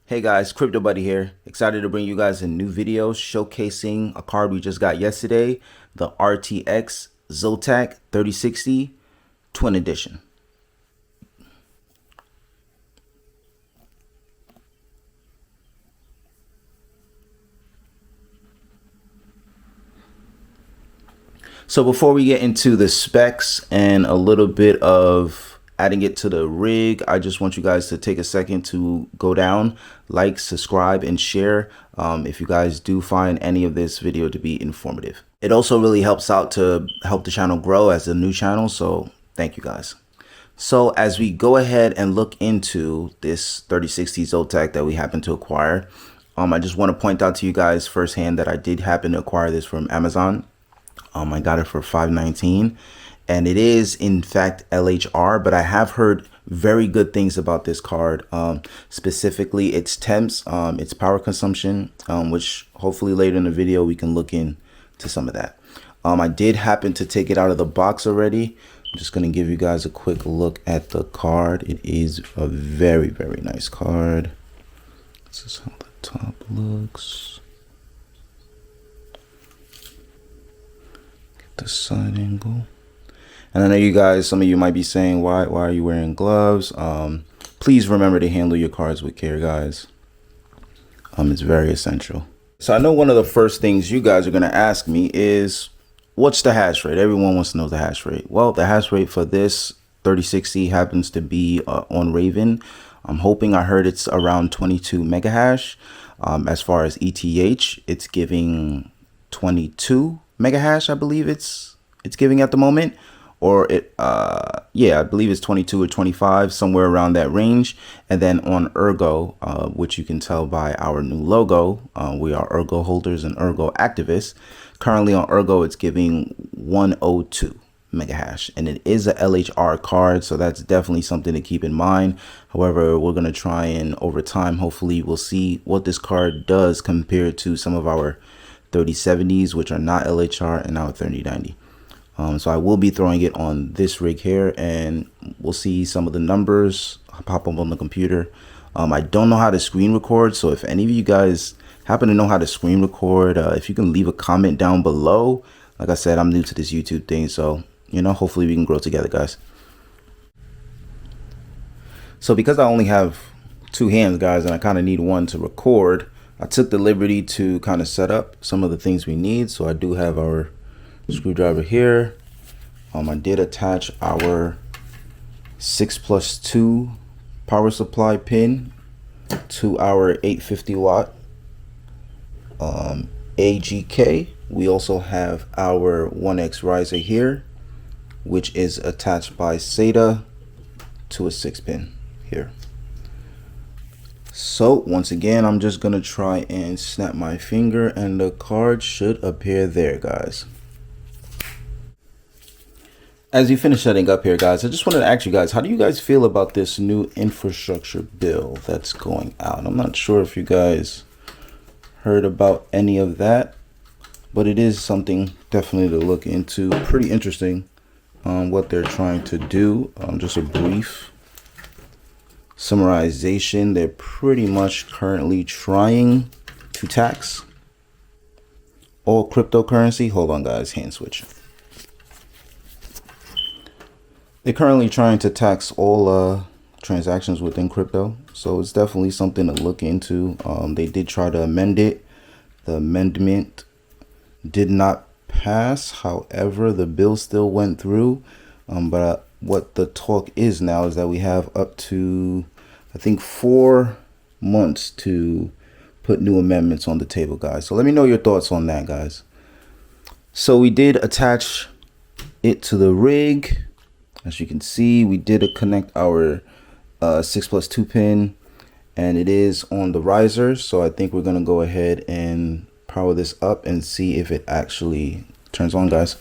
Hey guys, Crypto Buddy here. Excited to bring you guys a new video showcasing a card we just got yesterday, the RTX Zotac 3060 Twin Edition. So before we get into the specs and a little bit of adding it to the rig, I just want you guys to take a second to go down, like, subscribe, and share if you guys do find any of this video to be informative. It also really helps out to help the channel grow as a new channel, so thank you guys. So as we go ahead and look into this 3060 Zotac that we happen to acquire, I just want to point out to you guys firsthand that I did happen to acquire this from Amazon. I got it for $519, and it is in fact LHR, but I have heard very good things about this card, specifically its temps, its power consumption, which hopefully later in the video we can look into some of that. I did happen to take it out of the box already. I'm just going to give you guys a quick look at the card. It is a very, very nice card. This is how the top looks. The side angle. And I know you guys, some of you might be saying, why are you wearing gloves? Please remember to handle your cards with care, guys. It's very essential. So I know one of the first things you guys are going to ask me is, what's the hash rate? Everyone wants to know the hash rate. Well, the hash rate for this 3060 happens to be on Raven. I'm hoping, I heard it's around 22 mega hash. As far as ETH, it's giving 22 mega hash, I believe it's giving at the moment, or yeah, I believe it's 22 or 25, somewhere around that range. And then on Ergo, which you can tell by our new logo, we are Ergo holders and Ergo activists. Currently on Ergo, it's giving 102 mega hash, and it is a LHR card, so that's definitely something to keep in mind. However, we're going to try and over time, hopefully we'll see what this card does compared to some of our 3070s, which are not LHR, and our 3090. So I will be throwing it on this rig here, and we'll see some of the numbers pop up on the computer. I don't know how to screen record, so if any of you guys happen to know how to screen record, if you can leave a comment down below. Like I said, I'm new to this YouTube thing, so you know, hopefully we can grow together, guys. So because I only have two hands, guys, and I kind of need one to record, I took the liberty to kind of set up some of the things we need. So I do have our screwdriver here. I did attach our 6+2 power supply pin to our 850 watt AGK. We also have our 1X riser here, which is attached by SATA to a 6-pin here. So once again, I'm just gonna try and snap my finger and the card should appear there, guys. As you finish setting up here, guys, I just wanted to ask you guys, how do you guys feel about this new infrastructure bill that's going out? I'm not sure if you guys heard about any of that, but it is something definitely to look into. Pretty interesting what they're trying to do. Just a brief summarization. They're pretty much currently trying to tax all cryptocurrency. Hold on, guys, hand switch. They're currently trying to tax all transactions within crypto, so it's definitely something to look into. They did try to amend it. The amendment did not pass. However, the bill still went through. But what the talk is now is that we have up to, I think, 4 months to put new amendments on the table, guys. So let me know your thoughts on that, guys. So we did attach it to the rig. As you can see, we did connect our 6+2 pin, and it is on the riser. So I think we're going to go ahead and power this up and see if it actually turns on, guys.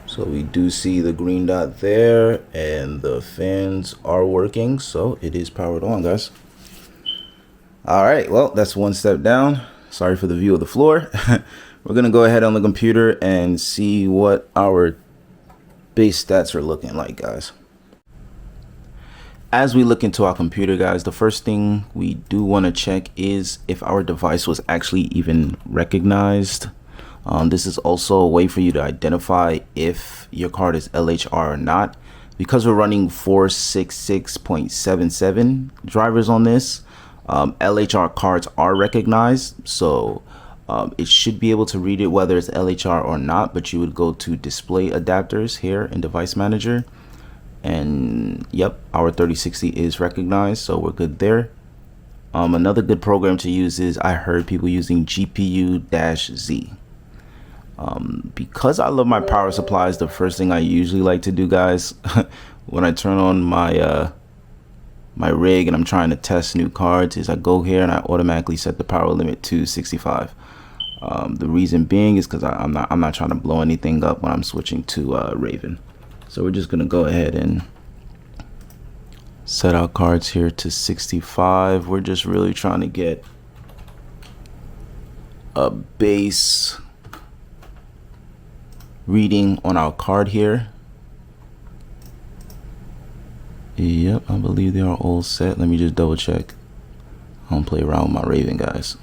So we do see the green dot there, and the fans are working, so it is powered on, guys. All right, well, that's one step down. Sorry for the view of the floor. We're gonna go ahead on the computer and see what our base stats are looking like, guys. As we look into our computer, guys, the first thing we do want to check is if our device was actually even recognized. This is also a way for you to identify if your card is LHR or not. Because we're running 466.77 drivers on this, LHR cards are recognized, so it should be able to read it whether it's LHR or not. But you would go to display adapters here in device manager, and yep, our 3060 is recognized, so we're good there. Another good program to use is, I heard people using GPU-Z. Because I love my power supplies, the first thing I usually like to do, guys, when I turn on my my rig and I'm trying to test new cards, is I go here and I automatically set the power limit to 65. The reason being is because I'm not trying to blow anything up when I'm switching to Raven. So we're just gonna go ahead and set our cards here to 65. We're just really trying to get a base reading on our card here. Yep, I believe they are all set. Let me just double check. I don't play around with my Raven, guys.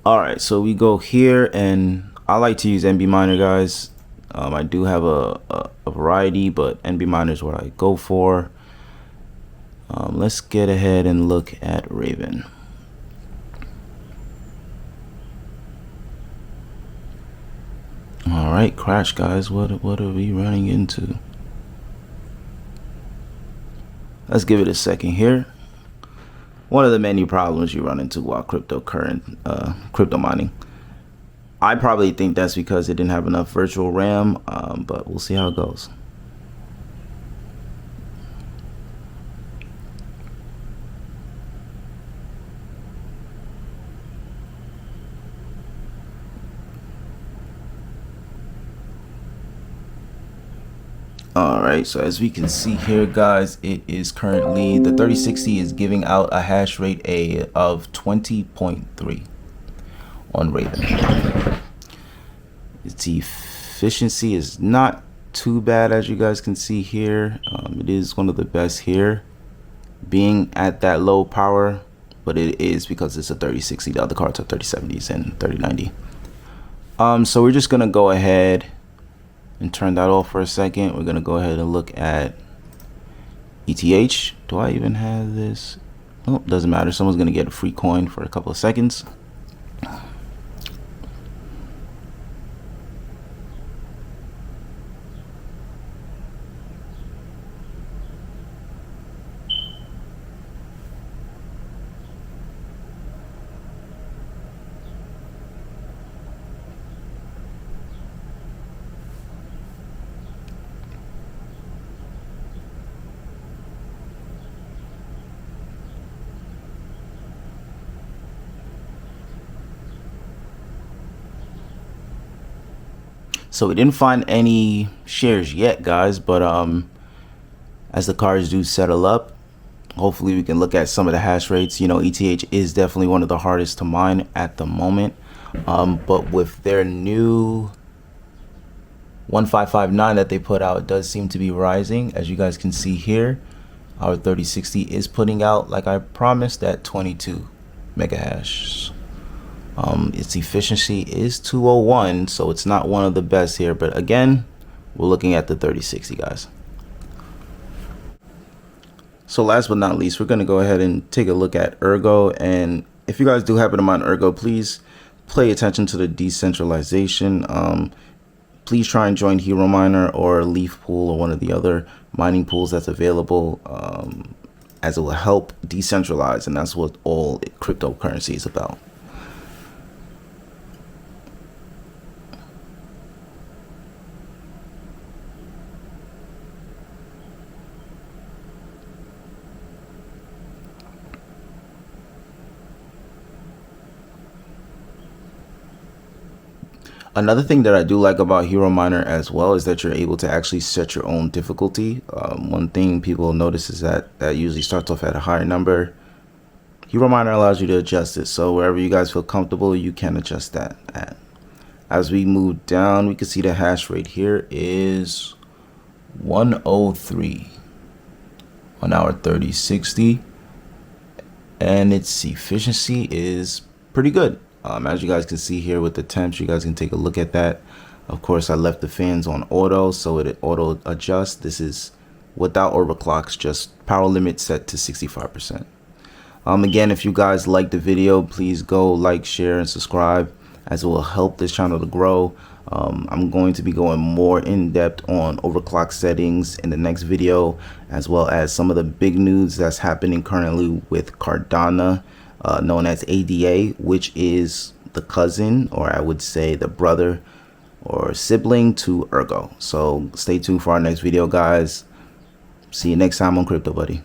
All right, so we go here, and I like to use NB Miner, guys. I do have a variety, but NB Miner is what I go for. Let's get ahead and look at Raven. All right, crash, guys. What are we running into? Let's give it a second here. One of the many problems you run into while crypto mining. I probably think that's because it didn't have enough virtual RAM, but we'll see how it goes. Alright, so as we can see here, guys, it is currently, the 3060 is giving out a hash rate of 20.3 on Raven. Its efficiency is not too bad, as you guys can see here. It is one of the best here, being at that low power, but it is because it's a 3060. The other cards are 3070s and 3090. So we're just gonna go ahead and turn that off for a second. We're gonna go ahead and look at ETH. Do I even have this? Oh, doesn't matter. Someone's gonna get a free coin for a couple of seconds. So we didn't find any shares yet, guys, but as the cards do settle up, hopefully we can look at some of the hash rates. You know, ETH is definitely one of the hardest to mine at the moment, but with their new 1559 that they put out, it does seem to be rising. As you guys can see here, our 3060 is putting out, like I promised, at 22 mega hash. Its efficiency is 201, so it's not one of the best here, but again, we're looking at the 3060, guys. So last but not least, we're going to go ahead and take a look at Ergo. And if you guys do happen to mine Ergo, please pay attention to the decentralization. Please try and join Hero Miner or Leaf Pool or one of the other mining pools that's available, as it will help decentralize, and that's what all cryptocurrency is about. Another thing that I do like about Hero Miner as well is that you're able to actually set your own difficulty. One thing people notice is that usually starts off at a higher number. Hero Miner allows you to adjust it, so wherever you guys feel comfortable, you can adjust that at. As we move down, we can see the hash rate here is 103, 1 hour 30, 60, and its efficiency is pretty good. As you guys can see here with the temps, you guys can take a look at that. Of course, I left the fans on auto, so it auto adjusts. This is without overclocks, just power limit set to 65%. Again, if you guys like the video, please go like, share, and subscribe, as it will help this channel to grow. I'm going to be going more in depth on overclock settings in the next video, as well as some of the big news that's happening currently with Cardano, known as ADA, which is the cousin, or I would say the brother or sibling to Ergo. So stay tuned for our next video, guys. See you next time on Crypto Buddy.